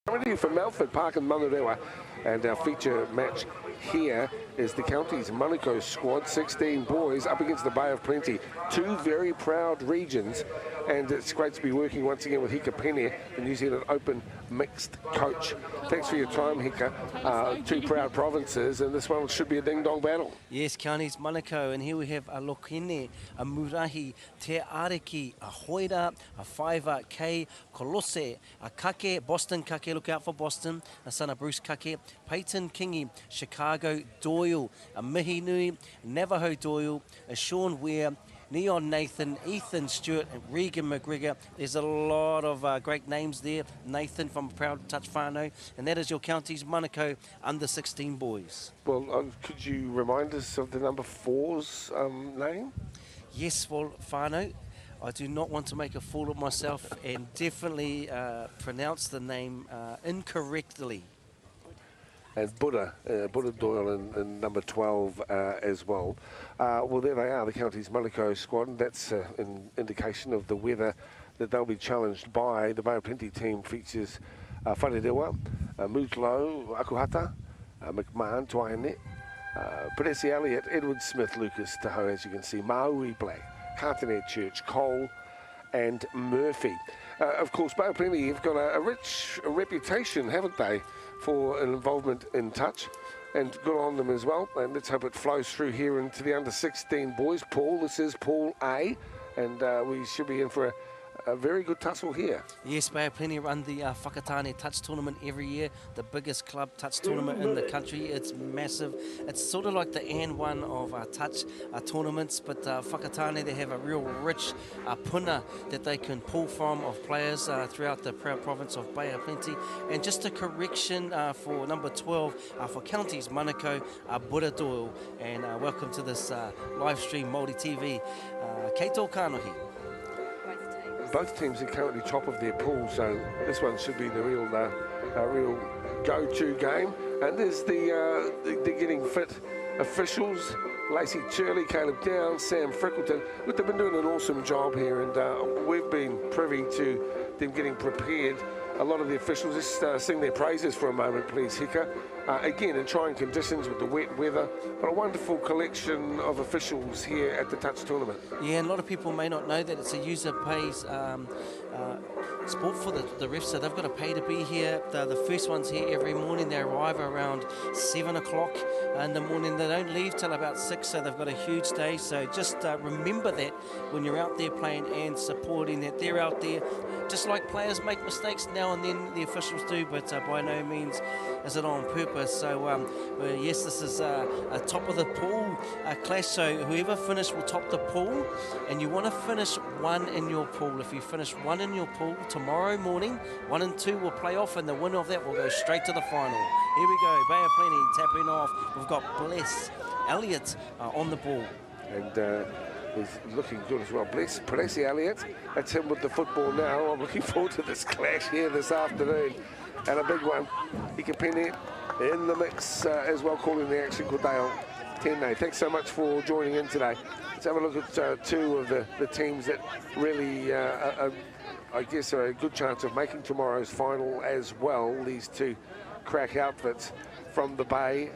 Coming to you from Mountford Park in Manurewa, and our feature match here is the county's Manukau squad, 16 boys up against the Bay of Plenty. Two very proud regions, and it's great to be working once again with Hika Pene, the New Zealand Open mixed coach. Thanks for your time, Hika. Two proud provinces, and this one should be a ding-dong battle. Yes, counties Manukau, and here we have a Lokene, a Murahi, Te Ariki, a Hoira, a Whaiva, Kei, Kolose, a Kake, Boston Kake, look out for Boston, a son of Bruce Kake, Peyton Kingi, Chicago, Doyle, a Mihi Nui, Navajo Doyle, a Sean Ware, Neon Nathan, Ethan Stewart, and Regan McGregor. There's a lot of great names there. Nathan from Proud Touch Whānau, and that is your county's Manukau under 16 boys. Well, could you remind us of the number 4's name? Yes, well, Whānau, I do not want to make a fool of myself and definitely pronounce the name incorrectly. And Buddha Doyle in number 12 as well. Well, there they are, the county's Manukau squad, and that's an indication of the weather that they'll be challenged by. The Bay of Plenty team features Wharerewa, Mutlo, Akuhata, McMahon, Tuahine, Peresi Elliott, Edward Smith, Lucas Tahoe, as you can see, Maui Black, Cartanet Church, Cole, and Murphy. Of course, Bay of Plenty have got a rich reputation, haven't they, for an involvement in touch, and good on them as well. And let's hope it flows through here into the under 16 boys pool. This is Pool A, and we should be in for a very good tussle here. Yes, Bay of Plenty run the Whakatane Touch Tournament every year, the biggest club touch tournament in the country. It's massive. It's sort of like the AN1 of touch tournaments, but Whakatane, they have a real rich puna that they can pull from of players throughout the proud province of Bay of Plenty. And just a correction for number 12 for counties Manukau, Buddha Doyle, and welcome to this live stream Māori TV. Kei tō kānohi. Both teams are currently top of their pool, so this one should be the real go-to game. And there's the getting fit officials, Lacey Churley, Caleb Downs, Sam Frickleton. Look, they've been doing an awesome job here, and we've been privy to them getting prepared. A lot of the officials, just sing their praises for a moment, please, Hika. Again, in trying conditions with the wet weather, but a wonderful collection of officials here at the Touch Tournament. Yeah, and a lot of people may not know that it's a user pays sport for the refs, so they've got to pay to be here. The first one's here every morning. They arrive around 7 o'clock in the morning. They don't leave till about 6, so they've got a huge day. So just remember that when you're out there playing and supporting, that they're out there. Just like players make mistakes now and then, the officials do, but by no means is it on purpose. So yes, this is a top of the pool clash, so whoever finished will top the pool, and you want to finish 1 in your pool. If you finish 1 in your pool, tomorrow morning 1 and 2 will play off, and the winner of that will go straight to the final. Here we go, Bay of Plenty tapping off. We've got Bless Elliott on the ball. And he's looking good as well. Bless Peresi Elliott, that's him with the football now. I'm looking forward to this clash here this afternoon. And a big one, Hika Pene in the mix as well, calling the action. Good day on Tēnei. Thanks so much for joining in today. Let's have a look at two of the teams that really, I guess, are a good chance of making tomorrow's final as well. These two crack outfits from the Bay.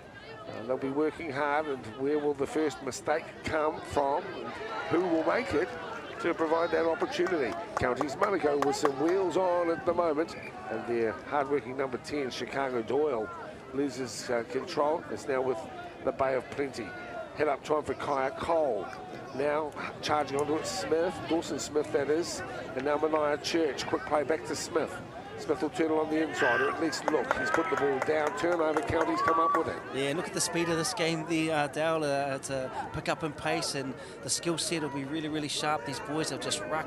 They'll be working hard, and where will the first mistake come from? Who will make it to provide that opportunity? Counties Manukau with some wheels on at the moment, and their hard-working number 10, Chicago Doyle, loses control. It's now with the Bay of Plenty. Head up time for Kaya Cole. Now charging onto it, Smith, Dawson Smith that is, and now Mania Church. Quick play back to Smith. Smith will turn it on the inside, or at least look. He's put the ball down, turnover, counties come up with it. Yeah, look at the speed of this game there, Dale, to pick up in pace, and the skill set will be really, really sharp. These boys will just ruck,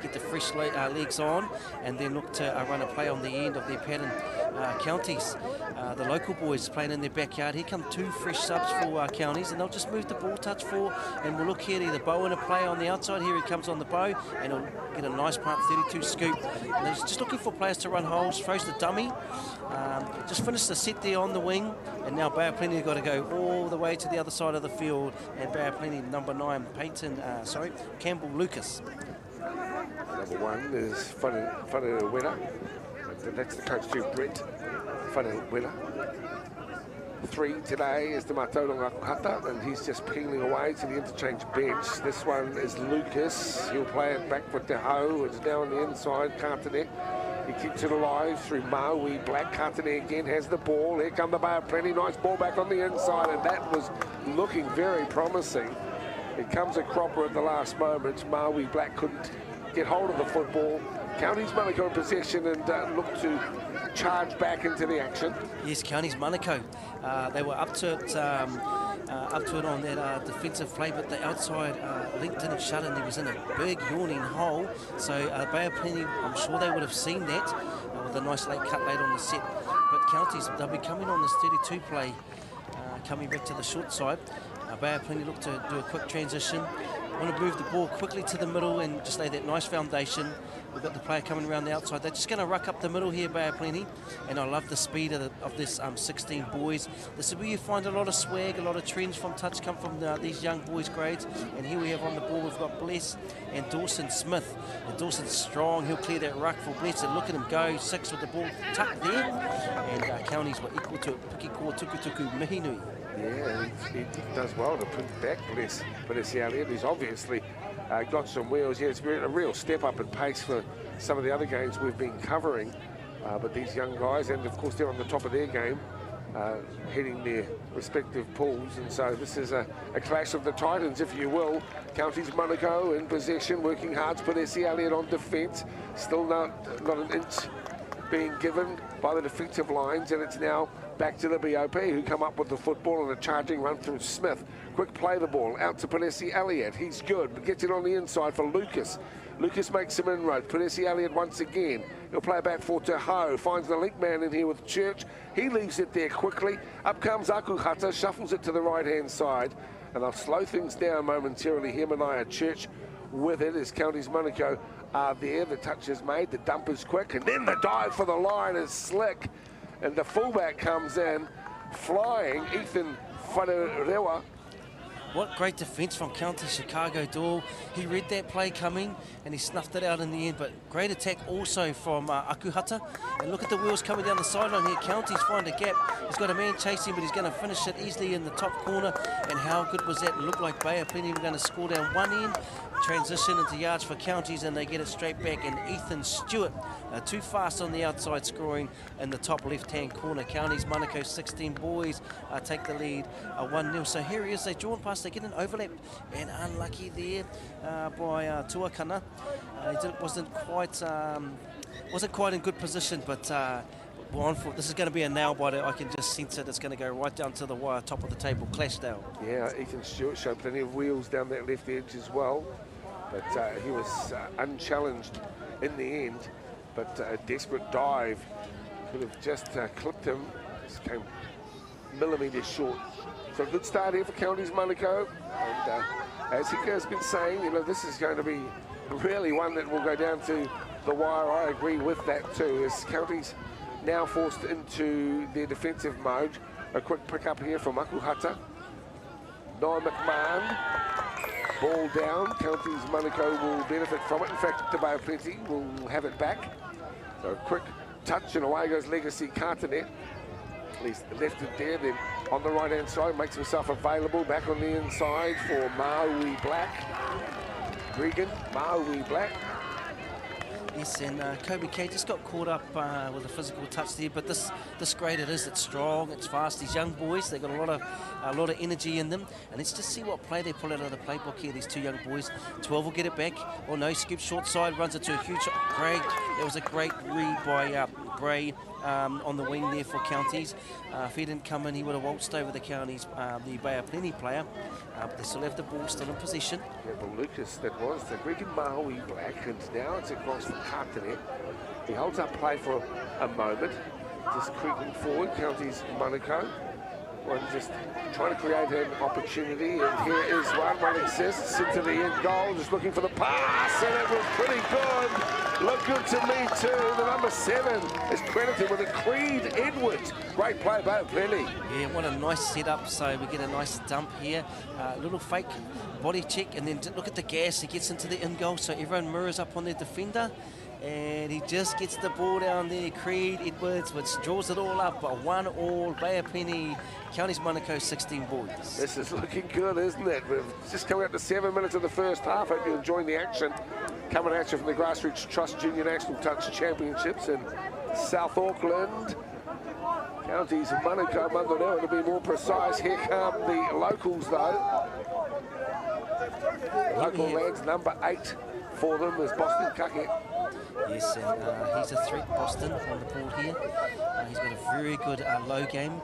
get the fresh legs on, and then look to run a play on the end of their pattern. Counties, the local boys playing in their backyard. Here come 2 fresh subs for counties, and they'll just move the ball touch for, and we'll look here, either Bow in a play on the outside. Here he comes on the bow, and he'll get a nice pump 32 scoop. And they're just looking for players to run holes, throws the dummy, just finished the set there on the wing, and now Bay of Plenty have got to go all the way to the other side of the field, and Bay of Plenty number 9, Campbell Lucas. Number 1 is Wharerewa. And that's the coach too, Brett Whanawela. 3 today is the Matauranga Akuhata, and he's just peeling away to the interchange bench. This one is Lucas. He'll play it back for Te Hau. It's now on the inside, Kātene. He keeps it alive through Maui Black. Kātene again has the ball. Here come the Bay of Plenty. Nice ball back on the inside, and that was looking very promising. It comes a cropper at the last moment. Maui Black couldn't get hold of the football. Counties Manukau in possession and look to charge back into the action. Yes, Counties Manukau. They were up to it on that defensive play, but the outside link didn't shut, and he was in a big yawning hole. So Bay of Plenty, I'm sure they would have seen that with a nice late cut late on the set. But Counties, they'll be coming on this 32 play, coming back to the short side. Bay of Plenty look to do a quick transition. Want to move the ball quickly to the middle and just lay that nice foundation. We've got the player coming around the outside. They're just going to ruck up the middle here, Bay of Plenty. And I love the speed of this 16 boys. This is where you find a lot of swag, a lot of trends from touch come from these young boys' grades. And here we have on the ball, we've got Bless and Dawson Smith. And Dawson's strong. He'll clear that ruck for Bless. And look at him go. 6 with the ball tucked there. And Counties were equal to Piki Ko Tukutuku Mihinui. Yeah, he does well to print back Bless Elliott, who's obviously got some wheels. Yeah, it's a real step up in pace for some of the other games we've been covering. But these young guys, and of course they're on the top of their game, heading their respective pools. And so this is a clash of the Titans, if you will. Counties Manukau in possession, working hard to put Elliott on defence. Still not an inch being given by the defensive lines, and it's now back to the BOP, who come up with the football and a charging run through Smith. Quick play the ball out to Panesi Elliott. He's good, but gets it on the inside for Lucas. Lucas makes some inroads. Panesi Elliott once again. He'll play back for Te Hau. Finds the link man in here with Church. He leaves it there quickly. Up comes Akuhata, shuffles it to the right-hand side. And they'll slow things down momentarily. Hemanaya Church with it as Counties Manukau are there. The touch is made, the dump is quick, and then the dive for the line is slick. And the fullback comes in, flying, Ethan Manurewa. What great defence from County Chicago Door. He read that play coming and he snuffed it out in the end, but great attack also from Akuhata. And look at the wheels coming down the sideline here. Counties find a gap. He's got a man chasing, but he's going to finish it easily in the top corner. And how good was that? It looked like Bay of Plenty were going to score down one end. Transition into yards for Counties, and they get it straight back. And Ethan Stewart, too fast on the outside, scoring in the top left-hand corner. Counties Manukau 16 boys take the lead 1-0. So here he is. They drawn past. They get an overlap, and unlucky there by Tuakana. He wasn't quite in good position, but this is going to be a nail biter. I can just sense it. It's going to go right down to the wire, top of the table, clash now. Yeah, Ethan Stewart showed plenty of wheels down that left edge as well, but he was unchallenged in the end. But a desperate dive could have just clipped him. Just came millimetres short. So a good start here for Counties Manukau. And as Hika has been saying, you know, this is going to be really one that will go down to the wire. I agree with that too, as Counties now forced into their defensive mode. A quick pick up here from Akuhata. Noah McMahon, ball down. Counties Manukau will benefit from it. In fact, the Bay of Plenty will have it back. So a quick touch and away goes Legacy Kātene. He's left it there, then on the right hand side makes himself available back on the inside for Maui Black. Regan, Maui Black. Yes, and Kobe K just got caught up with a physical touch there, but this grade it is. It's strong, it's fast. These young boys, they've got a lot of energy in them. And let's just see what play they pull out of the playbook here, these two young boys. 12 will get it back. Oh no, scoops short side, runs it to a huge Craig. It was a great read by Bray on the wing there for Counties. If he didn't come in, he would have waltzed over the Counties, the Bay of Plenty player. But they still have the ball still in position. Yeah, but Lucas, that was the Regan Maui Black, and now it's across the Kātene. He holds up play for a moment, just creeping forward. Counties Manukau, one just trying to create an opportunity, and here is one exists into the end goal, just looking for the pass, and it was pretty good. Looked good to me too. The number 7 is credited with a Creed Edwards. Great play by Plenty. Yeah, what a nice setup. So we get a nice dump here. Little fake body check, and then look at the gas. He gets into the in goal, so everyone mirrors up on their defender. And he just gets the ball down there, Creed Edwards, which draws it all up. A 1-1, Bay of Plenty, Counties Monaco 16 boys. This is looking good, isn't it? We've just come out to 7 minutes of the first half. Hope you're enjoying the action. Coming at you from the Grassroots Trust Junior National Touch Championships in South Auckland. Counties Monaco, Manurewa to be more precise. Here come the locals though. The local lads, number 8 for them is Boston Kake. Yes, and he's a threat, Boston, on the ball here. He's got a very good low game.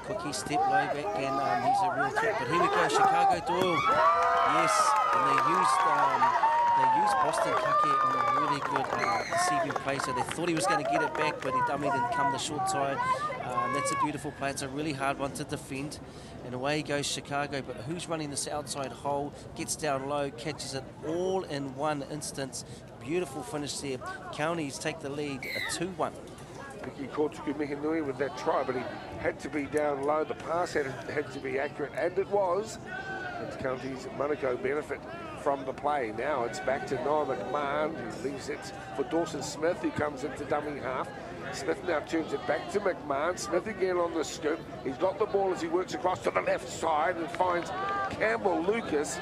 Cookie step low back, and he's a real threat. But here we go, Chicago Doyle. Yes, and they used Boston Kake on a really good deceiving play. So they thought he was going to get it back, but he dummied and come the short side. That's a beautiful play. It's a really hard one to defend. And away goes Chicago, but who's running this outside hole, gets down low, catches it all in one instance. Beautiful finish there. Counties take the lead, a 2-1. He caught Tuku Mihinui with that try, but he had to be down low. The pass had to be accurate, and it was. And Counties Monaco benefit from the play. Now it's back to Noah McMahon, who leaves it for Dawson Smith, who comes into dummy half. Smith now turns it back to McMahon. Smith again on the scoop. He's got the ball as he works across to the left side and finds Campbell Lucas,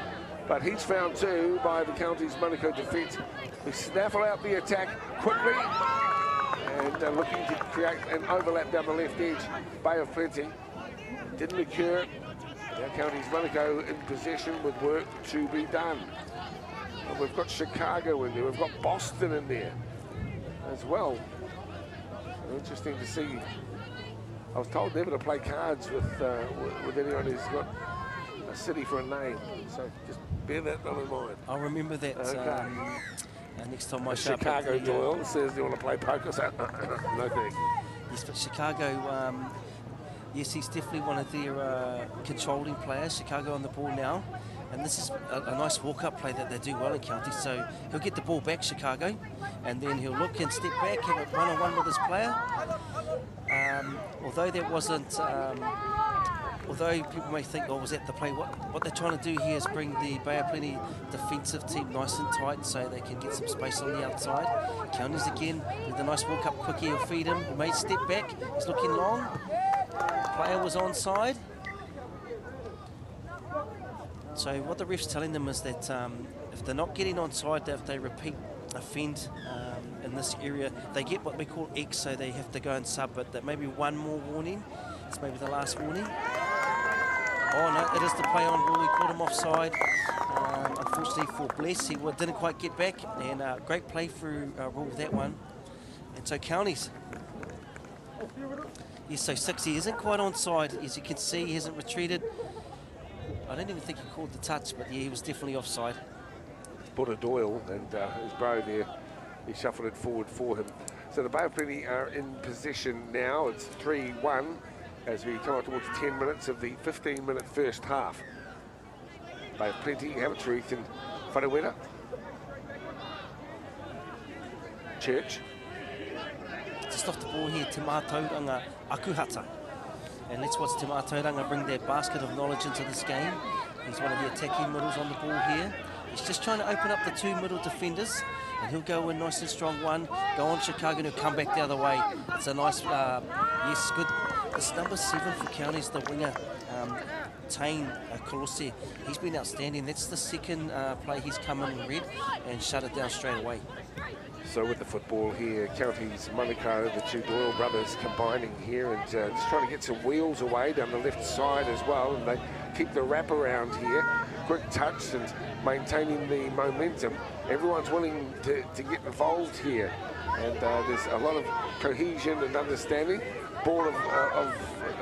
but he's found too by the Counties Monaco defence. We snaffle out the attack quickly and looking to create an overlap down the left edge. Bay of Plenty didn't occur. Now Counties Monaco in possession with work to be done. And we've got Chicago in there. We've got Boston in there as well. Interesting to see. I was told never to play cards with anyone who's got a city for a name, so just bear that in mind. I'll remember that next time I show up. Chicago Doyle says they want to play poker, so no thanks. Yes, but Chicago, yes, he's definitely one of their controlling players. Chicago on the ball now. And this is a nice walk-up play that they do well in County. So he'll get the ball back, Chicago, and then he'll look and step back, have it one-on-one with his player. Although that wasn't, although people may think, oh, was that the play? What they're trying to do here is bring the Bay of Plenty defensive team nice and tight so they can get some space on the outside. Counties again with a nice walk-up quickie. He'll feed him. He may step back. He's looking long. Player was onside. So what the ref's telling them is that if they're not getting onside, that if they repeat offend in this area, they get what we call X, so they have to go and sub, but that maybe one more warning. It's maybe the last warning. Oh no, it is the play on rule. He caught him offside. Unfortunately for Bless, he didn't quite get back, and great play through rule with that one. And so Counties. Yes, so 60 isn't quite onside. As you can see, he hasn't retreated. I don't even think he called the touch, but yeah, he was definitely offside. Buddha Doyle and his bro there, he shuffled it forward for him. So the Bay of Plenty are in position now. It's 3-1 as we come up towards 10 minutes of the 15-minute first half. Bay of Plenty have it through Ethan Whanawera. Church. Just off the ball here, Te Mātauranga Akuhata. And let's watch Te Mātauranga bring their basket of knowledge into this game. He's one of the attacking middles on the ball here. He's just trying to open up the two middle defenders, and he'll go in nice and strong one, go on Chicago, and he'll come back the other way. It's a nice, yes, good. It's number 7 for Counties, the winger, Tane Kolose. He's been outstanding. That's the second play he's come in red and shut it down straight away. So with the football here, Counties Monaco, the two Doyle brothers combining here and just trying to get some wheels away down the left side as well, and they keep the wrap around here. Quick touch and maintaining the momentum. Everyone's willing to get involved here, and there's a lot of cohesion and understanding. Born of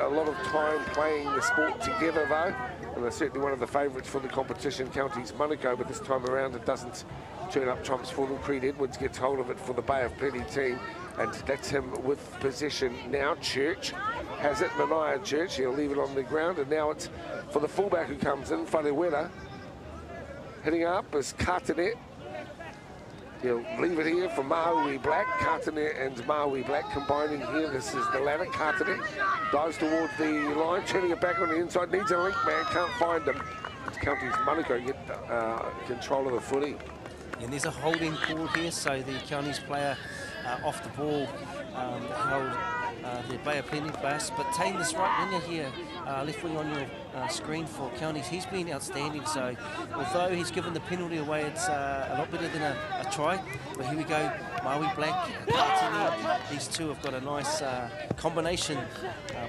a lot of time playing the sport together though, and they're certainly one of the favourites for the competition, Counties Monaco, but this time around it doesn't turn up trumps for them. Creed Edwards gets hold of it for the Bay of Plenty team, and that's him with possession now. Church has it, Mania Church, he'll leave it on the ground, and now it's for the fullback who comes in, Whanawera. Hitting up is Kartanet. He'll leave it here for Maui Black. Kartanet and Maui Black combining here. This is the ladder. Kartanet dives towards the line, turning it back on the inside. Needs a link man, can't find him. Counties Monaco get control of the footy. And there's a holding call here, so the Counties player off the ball held the Bay of Plenty pass. But Tane, this right winger here, left wing on your screen for Counties, he's been outstanding. So although he's given the penalty away, it's a lot better than a try. But here we go, Maui Black, Kartini. These two have got a nice combination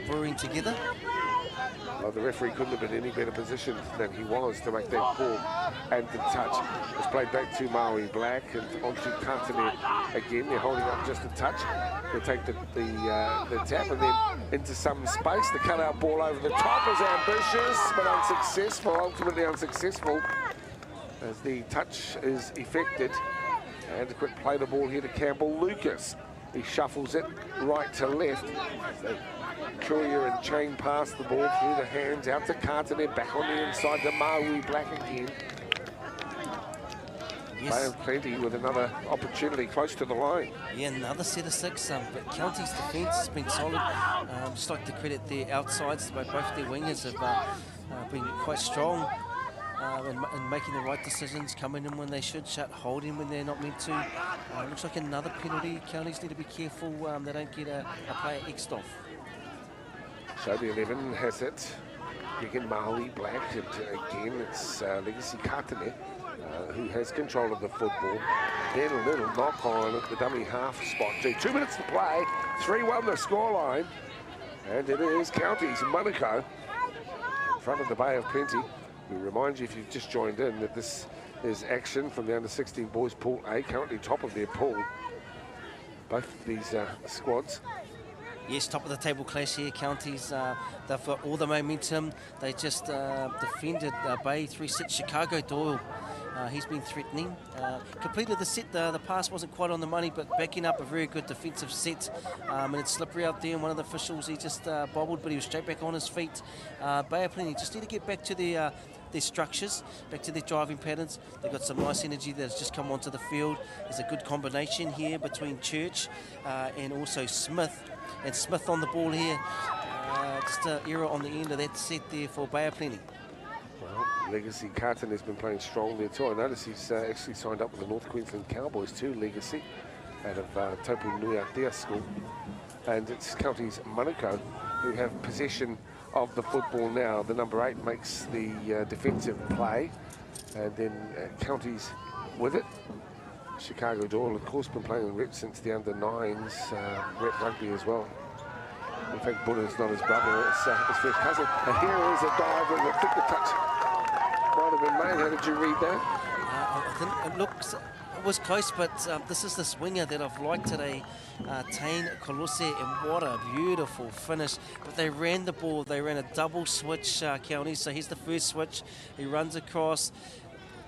brewing together. Well, the referee couldn't have been in any better position than he was to make that call. And the touch was played back to Maui Black and onto Kartini again. They're holding up just a touch. They'll take the tap and then into some space. The cut-out ball over the top is ambitious but unsuccessful, ultimately unsuccessful, as the touch is effected. And a quick play the ball here to Campbell Lucas. He shuffles it right to left. So Courier and Chain pass the ball through the hands, out to Kartini, back on the inside to Maui Black again. Yes. Bay of Plenty with another opportunity close to the line. Yeah, another set of 6, but Counties' defence has been solid. Just like to credit their outsides, both their wingers have been quite strong in making the right decisions, coming in when they should, holding when they're not meant to. Looks like another penalty. Counties need to be careful they don't get a player X'd off. So the 11 has it. Again, Maui Black, and again it's Legacy Kartini who has control of the football. Then a little knock on at the dummy half spot. 2 minutes to play, 3-1 the scoreline, and it is Counties Monaco in front of the Bay of Plenty. We remind you, if you've just joined in, that this is action from the under-16 boys Pool A, currently top of their pool. Both of these squads. Yes, top of the table clash here. Counties, they've got all the momentum. They just defended Bay 3 sets. Chicago Doyle, he's been threatening. Completed the set. The pass wasn't quite on the money, but backing up a very good defensive set. And it's slippery out there, and one of the officials, he just bobbled, but he was straight back on his feet. Bay of Plenty just need to get back to their structures, back to their driving patterns. They've got some nice energy that's just come onto the field. There's a good combination here between Church and also Smith. And Smith on the ball here. Just an error on the end of that set there for Bay of Plenty. Well, Legacy Kartini has been playing strong there too. I notice he's actually signed up with the North Queensland Cowboys too, Legacy, out of Taupu Nui Atea School. And it's Counties Monaco who have possession of the football now. The number 8 makes the defensive play, and then Counties with it. Chicago Doyle, of course, been playing rep since the under-9s, rep rugby as well. In fact, Buddha's not his brother, it's his first cousin. And here is a dive, and I think the touch might have been made. How did you read that? I think it was close, but this is this winger that I've liked today, Tane Kolose, and what a beautiful finish. But they ran the ball, they ran a double switch, Counties, so here's the first switch. He runs across,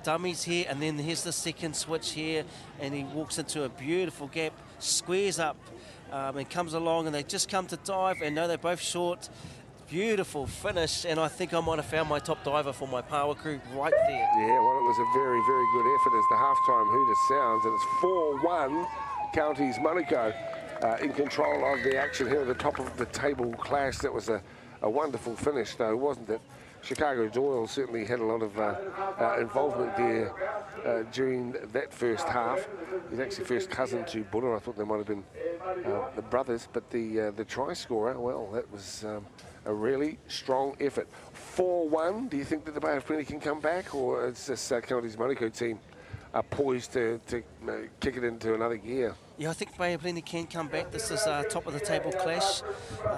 dummies here, and then here's the second switch here, and he walks into a beautiful gap, squares up, and comes along, and they just come to dive, and no, they're both short. Beautiful finish, and I think I might have found my top diver for my power crew right there. Yeah, well, it was a very, very good effort as the halftime hooter sounds, and it's 4-1 Counties Monaco in control of the action here at the top of the table clash. That was a wonderful finish, though, wasn't it? Chicago Doyle certainly had a lot of involvement there during that first half. He's actually first cousin to Buddha. I thought they might have been the brothers, but the try scorer, well, that was a really strong effort. 4-1. Do you think that the Bay of Plenty can come back, or is this Counties Monaco team poised to kick it into another gear? Yeah, I think Bay of Plenty can come back. This is top of the table clash.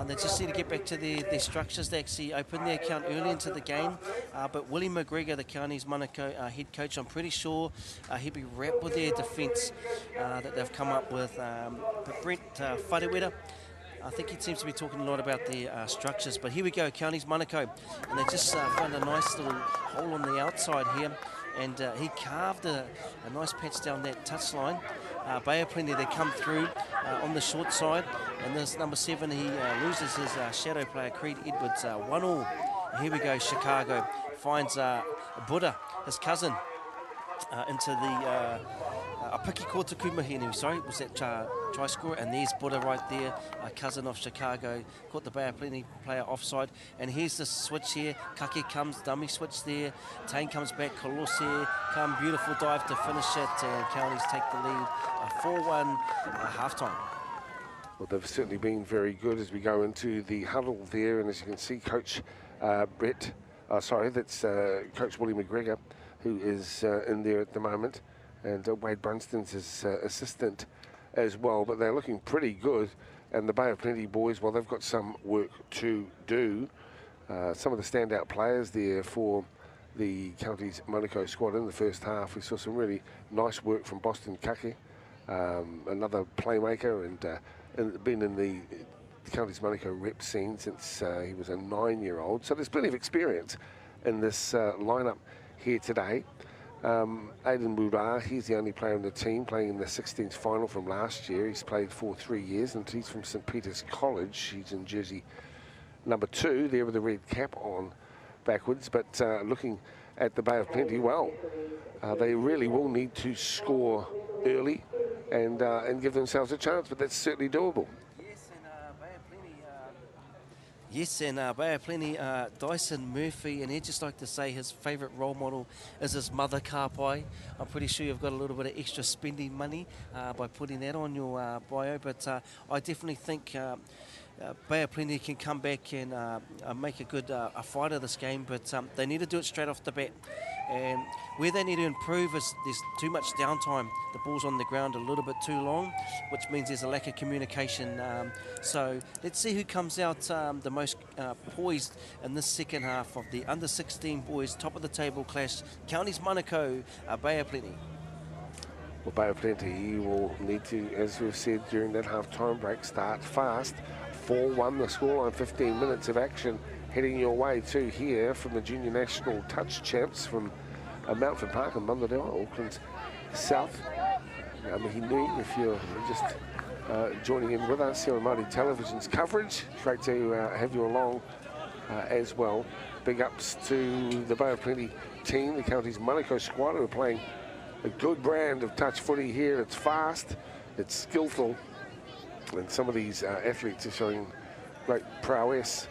They just need to get back to their structures. They actually opened their account early into the game. But Willie McGregor, the Counties Monaco head coach, I'm pretty sure he'll be wrapped with their defence that they've come up with. But Brent Wharewera, I think he seems to be talking a lot about the structures. But here we go, Counties Monaco. And they just found a nice little hole on the outside here. And he carved a nice patch down that touchline. Bay of Plenty, they come through on the short side. And this number 7, he loses his shadow player, Creed Edwards, 1-1. Here we go, Chicago finds Buddha, his cousin, into the Apiki Kotakumahinu, sorry, was that try scorer. And there's Buddha right there, a cousin of Chicago, caught the Bay of Plenty player offside. And here's the switch here. Kake comes, dummy switch there. Tane comes back, Kolose come, beautiful dive to finish it, and Counties take the lead, 4-1 half-time. Well, they've certainly been very good as we go into the huddle there, and as you can see, Coach Coach Willie McGregor, who is in there at the moment, and Wade Brunston's his assistant as well, but they're looking pretty good. And the Bay of Plenty boys, well, they've got some work to do. Some of the standout players there for the Counties Monaco squad in the first half. We saw some really nice work from Boston Kake, another playmaker, and been in the Counties Monaco rep scene since he was a 9-year-old. So there's plenty of experience in this lineup here today. Aidan Boudard, he's the only player in the team playing in the 16's final from last year. He's played for 3 years, and he's from St. Peter's College. He's in jersey number 2, there with the red cap on backwards. But looking at the Bay of Plenty, well, they really will need to score early and give themselves a chance, but that's certainly doable. Yes, and Bay of Plenty, Dyson Murphy, and he'd just like to say his favourite role model is his mother, Kāpai. I'm pretty sure you've got a little bit of extra spending money by putting that on your bio, but I definitely think Bay of Plenty can come back and make a good a fight of this game, but they need to do it straight off the bat. And where they need to improve is there's too much downtime. The ball's on the ground a little bit too long, which means there's a lack of communication. So let's see who comes out the most poised in this second half of the under-16 boys top of the table clash. Counties Monaco, Bay of Plenty. Well, Bay of Plenty will need to, as we've said during that half-time break, start fast. 4-1 the scoreline, 15 minutes of action heading your way to here from the Junior National Touch Champs from Mountford Park in Manurewa, Auckland's south. Mihinui, if you're just joining in with us here on Māori Television's coverage, great to have you along as well. Big ups to the Bay of Plenty team, the Counties Monaco squad, who are playing a good brand of touch footy here. It's fast, it's skillful, and some of these athletes are showing great prowess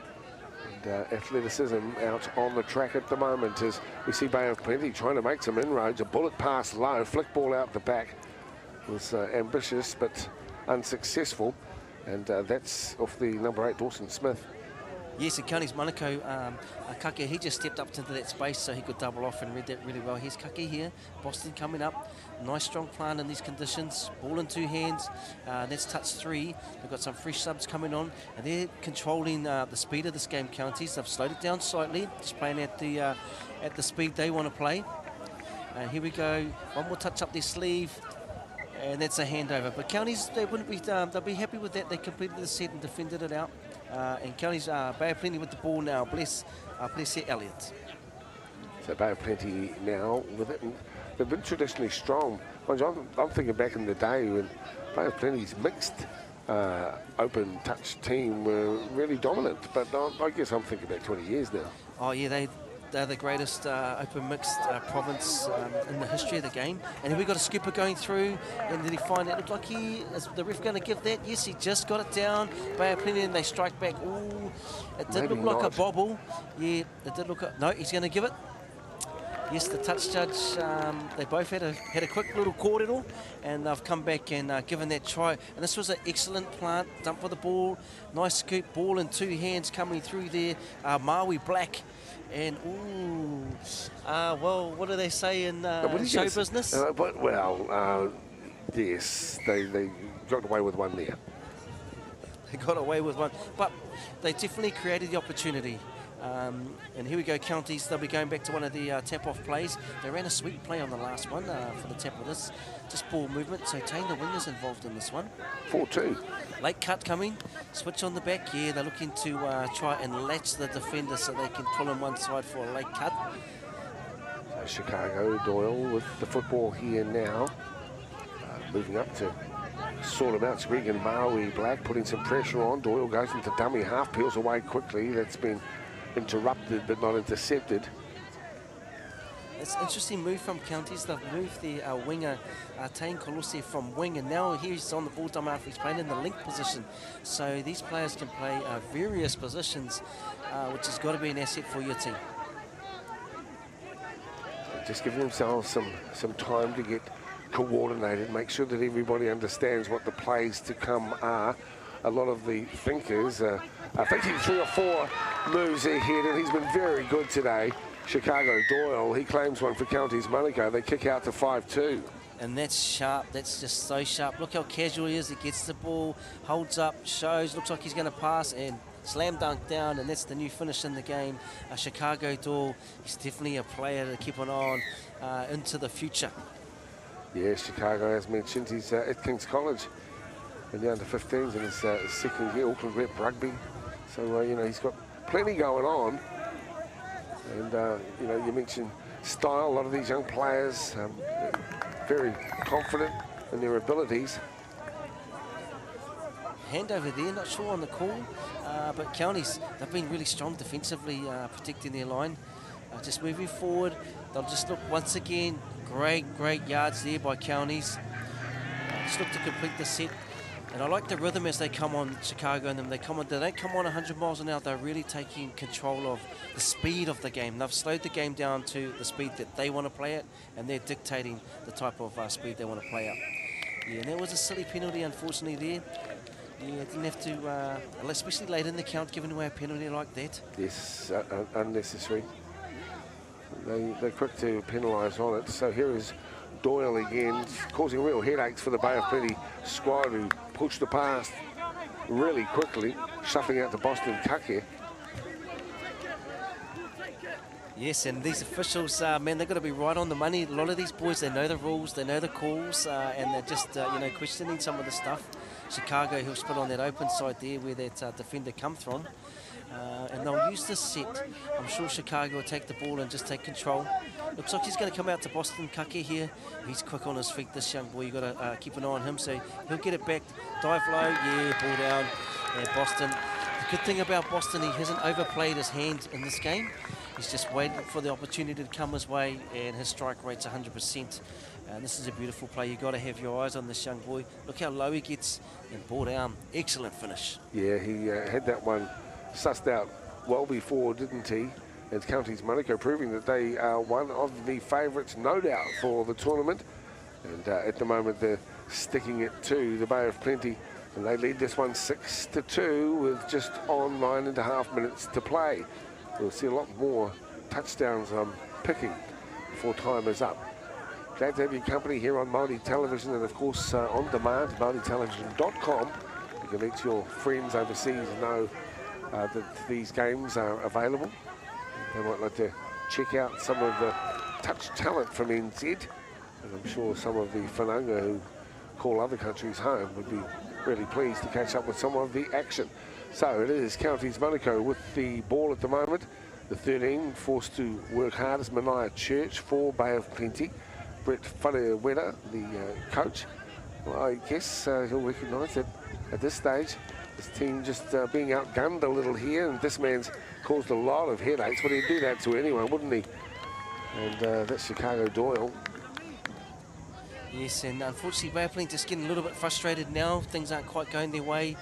and athleticism out on the track at the moment, as we see Bay of Plenty trying to make some inroads. A bullet pass low, flick ball out the back was ambitious but unsuccessful, and that's off the number 8, Dawson Smith. Yes, and Counties Monaco, Kake, he just stepped up into that space so he could double off and read that really well. Here's Kake here, Boston coming up. Nice strong plant in these conditions. Ball in 2 hands, that's touch 3. They've got some fresh subs coming on, and they're controlling the speed of this game, Counties. They've slowed it down slightly, just playing at the speed they want to play. Here we go, one more touch up their sleeve, and that's a handover. But Counties, they wouldn't be, they'll be happy with that. They completed the set and defended it out. And Counties Bay of Plenty with the ball now. Bless here, Elliott. So Bay of Plenty now with it. And they've been traditionally strong. I'm thinking back in the day when Bay of Plenty's mixed open touch team were really dominant. But I guess I'm thinking back 20 years now. Oh yeah, they're the greatest open mixed province in the history of the game. And here we got a scooper going through, and did he find it? Looked like is the ref going to give that? Yes, he just got it down. Bay of Plenty, and they strike back. Ooh, it did Maybe look like not. a bobble. Yeah, it did look. No, he's going to give it. Yes, the touch judge, they both had a quick little cordial, and they've come back and given that try. And this was an excellent plant, dump for the ball, nice scoop, ball in 2 hands coming through there. Maui Black, and well, what do they say in show business? Yes, they got away with one there. They got away with one, but they definitely created the opportunity. And here we go, Counties. They'll be going back to one of the tap-off plays. They ran a sweet play on the last one for the tap of this. Just ball movement. So Tane, the winger's involved in this one. 4-2. Late cut coming. Switch on the back. Yeah, they're looking to try and latch the defender so they can pull on one side for a late cut. So Chicago, Doyle with the football here now. Moving up to sort him out. Regan Maui Black putting some pressure on. Doyle goes into dummy half, peels away quickly. That's been interrupted but not intercepted. it's an interesting move from Counties. They've moved their winger, Tain Kolose, from wing, and now he's on the ball dumb after he's playing in the link position. So these players can play various positions, which has got to be an asset for your team. Just giving themselves some time to get coordinated, make sure that everybody understands what the plays to come are. A lot of the thinkers are thinking 3 or 4 moves ahead, and he's been very good today. Chicago Doyle, he claims one for Counties Monaco. They kick out to 5-2. And that's sharp. That's just so sharp. Look how casual he is. He gets the ball, holds up, shows, looks like he's going to pass, and slam dunk down, and that's the new finish in the game. Chicago Doyle, he's definitely a player to keep an eye on into the future. Yeah, Chicago, as mentioned, he's at King's College in the under-15s in his second year, Auckland Rep Rugby. So, you know, he's got plenty going on. And, you know, you mentioned style. A lot of these young players very confident in their abilities. Hand over there, not sure on the call, but Counties, they've been really strong defensively, protecting their line. Just moving forward, they'll just look once again, great yards there by Counties. Just look to complete the set. And I like the rhythm as they come on, Chicago and them. They don't come on 100 miles an hour. They're really taking control of the speed of the game. They've slowed the game down to the speed that they want to play it, and they're dictating the type of speed they want to play at. Yeah, and that was a silly penalty, unfortunately, there. Yeah, didn't have to, especially late in the count, giving away a penalty like that. Yes, unnecessary. They're quick to penalise on it. So here is Doyle again, causing real headaches for the Bay of Plenty squad, who pushed the past really quickly, shuffling out to Boston Kake. Yes, and these officials, man, they've got to be right on the money. A lot of these boys, they know the rules, they know the calls, and they're just, you know, questioning some of the stuff. Chicago, who'll split on that open side there where that defender come from. And they'll use this set. I'm sure Chicago will take the ball and just take control. Looks like he's going to come out to Boston Kake here. He's quick on his feet, this young boy. You've got to keep an eye on him. So he'll get it back, dive low, yeah, ball down. And Boston. The good thing about Boston, he hasn't overplayed his hand in this game. He's just waiting for the opportunity to come his way, and his strike rate's 100%. And this is a beautiful play. You've got to have your eyes on this young boy. Look how low he gets, and ball down. Excellent finish. Yeah, he had that one sussed out well before, didn't he? And Counties Monaco proving that they are one of the favourites, no doubt, for the tournament. And at the moment, they're sticking it to the Bay of Plenty. And they lead this one 6-2 with just on 9.5 minutes to play. We'll see a lot more touchdowns picking before time is up. Glad to have your company here on Māori Television, and of course on demand, MaoriTelevision.com. You can let your friends overseas know that these games are available. They might like to check out some of the touch talent from NZ, and I'm sure some of the whananga who call other countries home would be really pleased to catch up with some of the action. So it is Counties Monaco with the ball at the moment. The 13 forced to work hard is Mania Church for Bay of Plenty. Brett Whanewera, the coach, well, I guess he'll recognise that at this stage his team just being outgunned a little here, and this man's caused a lot of headaches, but he'd do that to anyone, wouldn't he? And that's Chicago Doyle. Yes, and unfortunately Bay of Plenty just getting a little bit frustrated now. Things aren't quite going their way,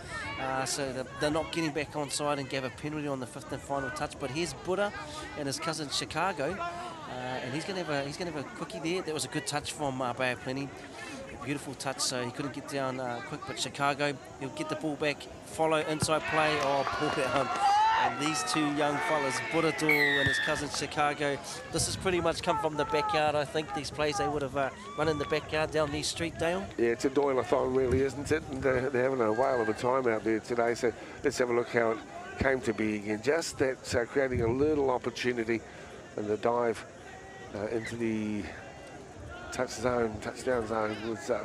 so they're not getting back on side and gave a penalty on the 5th and final touch. But here's Buddha and his cousin Chicago, and he's going to have a quickie there. That was a good touch from Bay of Plenty. A beautiful touch, so he couldn't get down quick. But Chicago, he'll get the ball back, follow inside play, ball down. And these two young fellas, Buddha Doyle and his cousin Chicago, this has pretty much come from the backyard. I think these plays they would have run in the backyard down the street, Dale. Yeah, it's a Doyle-a-thon really, isn't it? And they're having a whale of a time out there today. So let's have a look how it came to be again. Just that creating a little opportunity, and the dive into the touchdown zone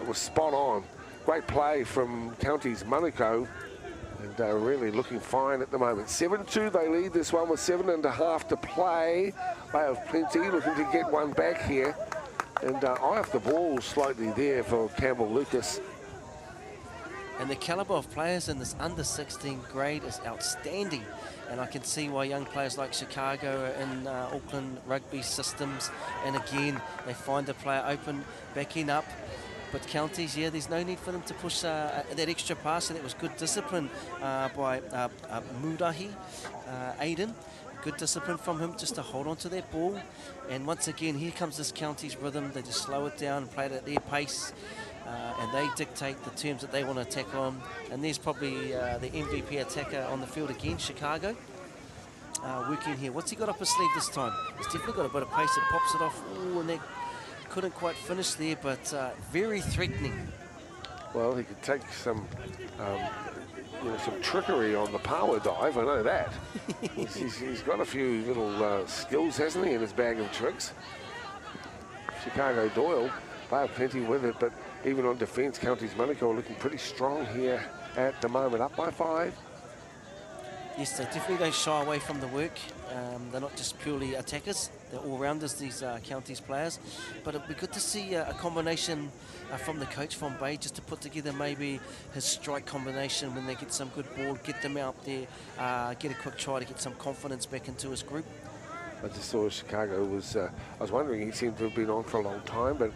was spot on. Great play from Counties Monaco. And really looking fine at the moment. 7-2, they lead this one with 7.5 to play. Bay of Plenty looking to get one back here. And eye off the ball slightly there for Campbell Lucas. And the calibre of players in this under-16 grade is outstanding. And I can see why young players like Chicago are in Auckland rugby systems. And again, they find the player open, backing up. But counties, yeah, there's no need for them to push that extra pass. And that was good discipline by Murahi, Aiden. Good discipline from him just to hold on to that ball. And once again, here comes this county's rhythm. They just slow it down and play it at their pace. And they dictate the terms that they want to attack on. And there's probably the MVP attacker on the field again, Chicago. Working here. What's he got up his sleeve this time? He's definitely got a bit of pace. It pops it off. Ooh, and that couldn't quite finish there, but very threatening. Well, he could take some some trickery on the power dive, I know that. he's got a few little skills, hasn't he, in his bag of tricks. Chicago Doyle, they have plenty with it, but even on defence, Counties Manukau are looking pretty strong here at the moment, up by 5. Yes, they definitely don't shy away from the work. They're not just purely attackers. They're all-rounders, these counties players. But it'd be good to see a combination from the coach, from Bay, just to put together maybe his strike combination when they get some good ball, get them out there, get a quick try to get some confidence back into his group. I just saw Chicago was, I was wondering, he seemed to have been on for a long time, but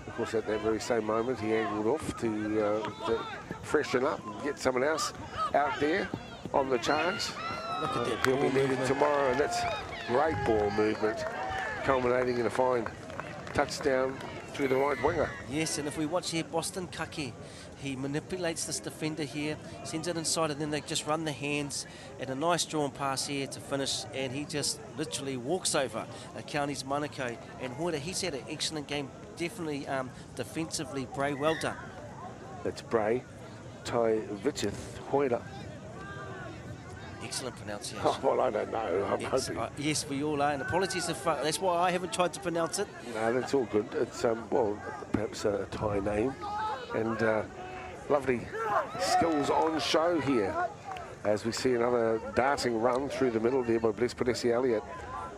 of course at that very same moment he angled off to freshen up and get someone else out there on the charge. Look at that He'll ball be needed movement tomorrow, and that's great ball movement, culminating in a fine touchdown through the right winger. Yes, and if we watch here, Boston Kake, he manipulates this defender here, sends it inside, and then they just run the hands, and a nice drawn pass here to finish, and he just literally walks over Counties Manukau. And Hoida, he's had an excellent game, definitely defensively. Bray, well done. That's Bray, Tai Vichith, Hoida. Excellent pronunciation. Oh, well, I don't know. I'm hoping. Yes, we all are, and apologies if that's why I haven't tried to pronounce it. No, that's all good. It's well, perhaps a Thai name, and lovely skills on show here as we see another darting run through the middle there by Bless Padesi Elliott.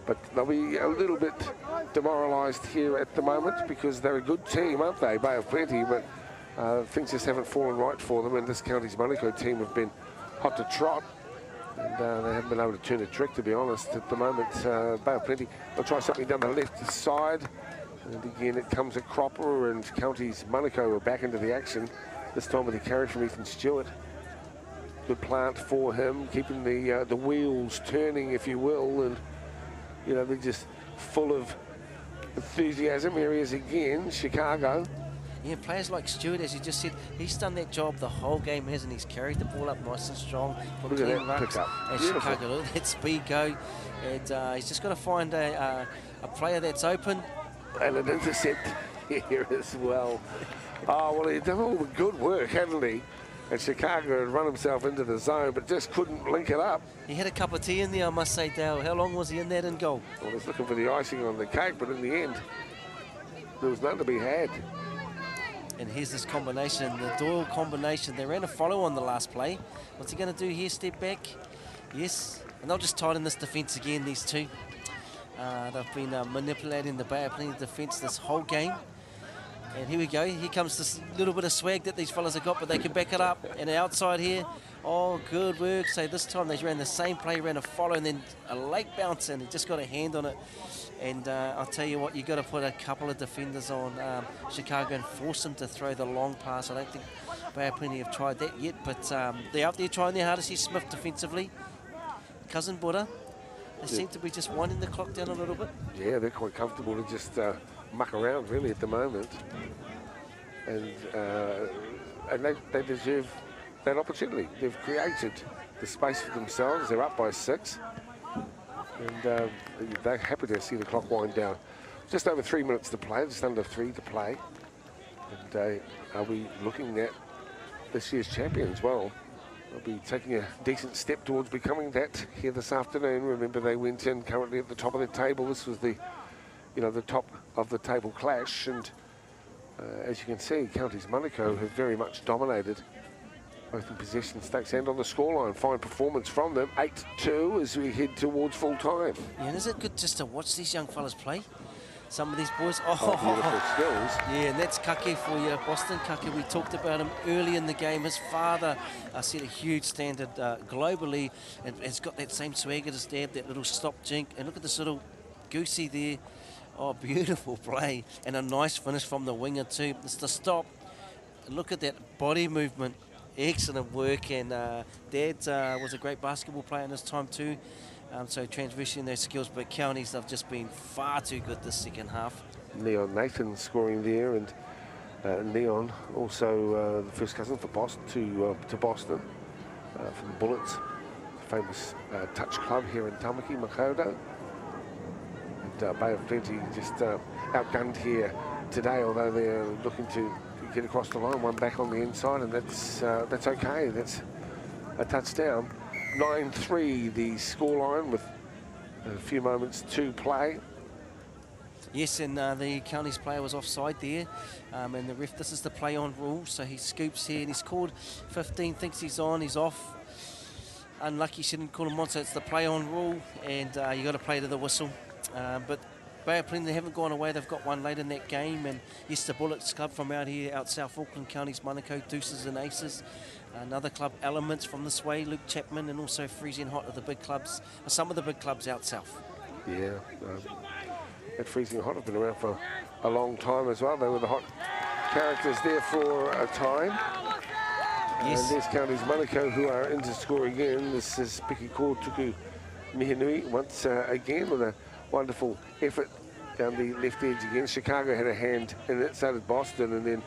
But they'll be a little bit demoralised here at the moment because they're a good team, aren't they? Bay of Plenty, but things just haven't fallen right for them, and this Counties Manukau team have been hot to trot. And they haven't been able to turn a trick, to be honest, at the moment. Bay of Plenty, they'll try something down the left side. And again, it comes at Cropper, and Counties Manukau are back into the action. This time with a carry from Ethan Stewart. Good plant for him, keeping the wheels turning, if you will. And, you know, they're just full of enthusiasm. Here he is again, Chicago. Yeah, players like Stewart, as you just said, he's done that job the whole game, hasn't he? He's carried the ball up nice and strong from Look at clean that rucks. pickup. And Chicago, look at that speed go. And he's just got to find a player that's open. And an intercept here as well. Oh, well, he'd done all the good work, hadn't he? And Chicago had run himself into the zone, but just couldn't link it up. He had a cup of tea in there, I must say, Dale. How long was he in that in goal? Well, he's looking for the icing on the cake, but in the end, there was none to be had. And here's this combination, the Doyle combination. They ran a follow on the last play. What's he going to do here? Step back. Yes. And they'll just tighten this defence again, these two. They've been manipulating the Bay of Plenty defence this whole game. And here we go. Here comes this little bit of swag that these fellas have got, but they can back it up. And outside here, oh, good work. So this time they ran the same play, ran a follow, and then a late bounce, and he just got a hand on it. And I'll tell you what, you've got to put a couple of defenders on Chicago and force them to throw the long pass. I don't think Bay of Plenty have tried that yet, but they're out there trying their hardest. Here's Smith defensively. Cousin Buddha. They seem to be just winding the clock down a little bit. Yeah, they're quite comfortable to just muck around, really, at the moment. And they deserve that opportunity. They've created the space for themselves. They're up by 6. And they're happy to see the clock wind down. Just over 3 minutes to play, just under 3 to play. And are we looking at this year's champions? Well, they'll be taking a decent step towards becoming that here this afternoon. Remember, they went in currently at the top of the table. This was the top of the table clash. And as you can see, Counties Manukau have very much dominated both in possession stakes and on the scoreline. Fine performance from them, 8-2 as we head towards full time. Yeah, and is it good just to watch these young fellas play? some of these boys. Beautiful skills. Yeah, and that's Kake for you, Boston Kake. We talked about him early in the game. His father set a huge standard globally, and has got that same swagger as dad, that little stop jink. And look at this little goosey there. Oh, beautiful play, and a nice finish from the winger too. It's the stop. Look at that body movement. Excellent work, and Dad was a great basketball player in his time too. So transitioning those skills, but Counties have just been far too good this second half. Leon Nathan scoring there, and Leon also the first cousin for Boston to Boston from the Bullets, famous touch club here in Tamaki, Makaurau. And Bay of Plenty just outgunned here today, although they're looking to get across the line, one back on the inside, and that's okay. That's a touchdown. 9-3 the scoreline with a few moments to play. Yes, and the Counties player was offside there, and the ref, this is the play on rule, so he scoops here and he's called 15, thinks he's on, he's off. Unlucky she didn't call him on, so it's the play on rule, and you got to play to the whistle. But Bay of Plenty, they haven't gone away. They've got one late in that game, and yes, the Bullets club from out here, out South Auckland, Counties, Manukau, Deuces and Aces. Another club, Elements from this way, Luke Chapman, and also Freezing Hot of the big clubs, some of the big clubs out south. Yeah, that Freezing Hot have been around for a long time as well. They were the hot characters there for a time. Yes. And there's Counties Manukau, who are in to score again. This is Piki Tuku Mihinui once again with a wonderful effort down the left edge again. Chicago had a hand in it, so did Boston, and then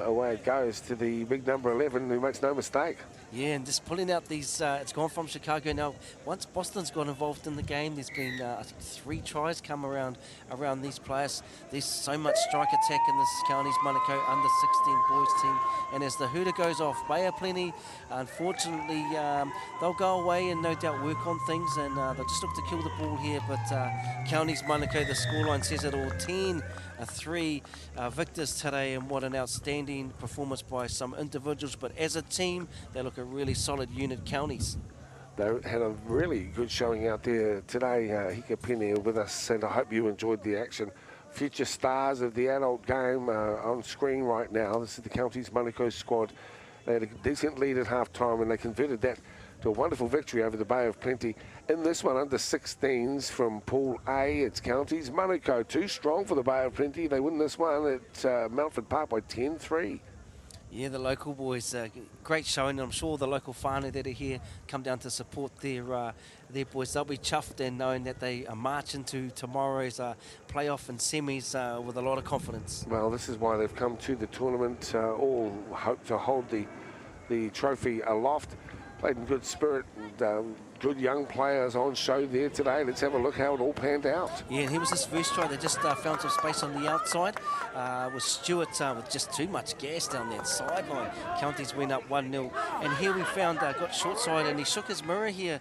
away it goes to the big number 11, who makes no mistake. Yeah, and just pulling out these, it's gone from Chicago now. Once Boston's got involved in the game, there's been I think 3 tries come around these players. There's so much strike attack in this Counties Manukau under 16 boys team, and as the hooter goes off, Bay of Plenty, unfortunately, they'll go away and no doubt work on things, and they'll just look to kill the ball here, but Counties Manukau, the scoreline says it all, 10-3 victors today, and what an outstanding performance by some individuals, but as a team, they look a really solid unit, Counties. They had a really good showing out there today. Hika Penny with us, and I hope you enjoyed the action. Future stars of the adult game on screen right now. This is the Counties Manukau squad. They had a decent lead at half-time, and they converted that to a wonderful victory over the Bay of Plenty. In this one, under 16s from Pool A, it's Counties Manukau. Too strong for the Bay of Plenty. They win this one at Mountford Park by 10-3. Yeah, the local boys, great showing. I'm sure the local whānau that are here come down to support their boys. They'll be chuffed and knowing that they are marching to tomorrow's playoff and semis with a lot of confidence. Well, this is why they've come to the tournament. All hope to hold the trophy aloft. Played in good spirit, and good young players on show there today. Let's have a look how it all panned out. Yeah, and here was this first try. They just found some space on the outside. Was Stewart with just too much gas down that sideline. Counties went up 1-0. And here we found, got short side, and he shook his mirror here,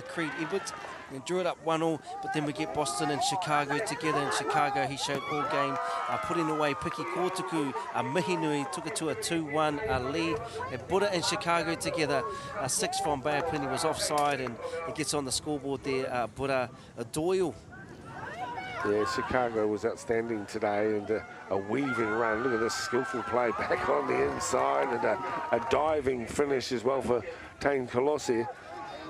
Creed Edwards, and drew it up 1-1. But then we get Boston and Chicago together. In Chicago, he showed all game, putting away Piki Kotuku, Mihinui, took it to a 2-1 lead. And Buddha and Chicago together, 6 from Bay of Plenty was offside, and it gets on the scoreboard there, Buddha Doyle. Yeah, Chicago was outstanding today, and a weaving run. Look at this skillful play back on the inside, and a diving finish as well for Tane Colossi.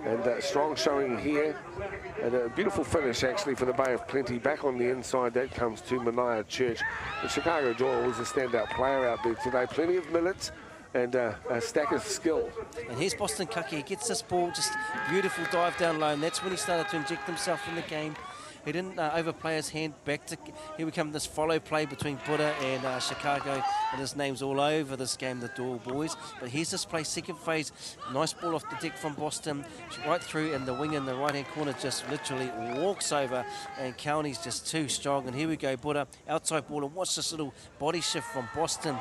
And a strong showing here, and a beautiful finish actually for the Bay of Plenty. Back on the inside, that comes to Mania Church. The Chicago Doyle was a standout player out there today. Plenty of minutes and a stack of skill. And here's Boston Kake. He gets this ball, just beautiful dive down low, and that's when he started to inject himself in the game. He didn't overplay his hand back to. Here we come, this follow play between Buddha and Chicago, and his name's all over this game, the Doyle boys. But here's this play, second phase, nice ball off the deck from Boston, right through, and the wing in the right-hand corner just literally walks over, and County's just too strong. And here we go, Buddha, outside ball, and watch this little body shift from Boston.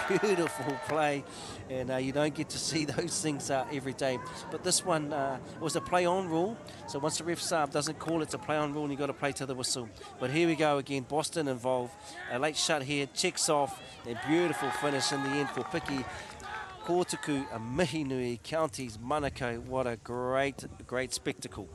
Beautiful play, and you don't get to see those things every day. But this one was a play-on rule, so once the ref doesn't call, it's a play-on rule, and you've got to play to the whistle. But here we go again, Boston involved. A late shot here, checks off, a beautiful finish in the end for Piki Kotuku, Mihinui, Counties Manukau. What a great spectacle.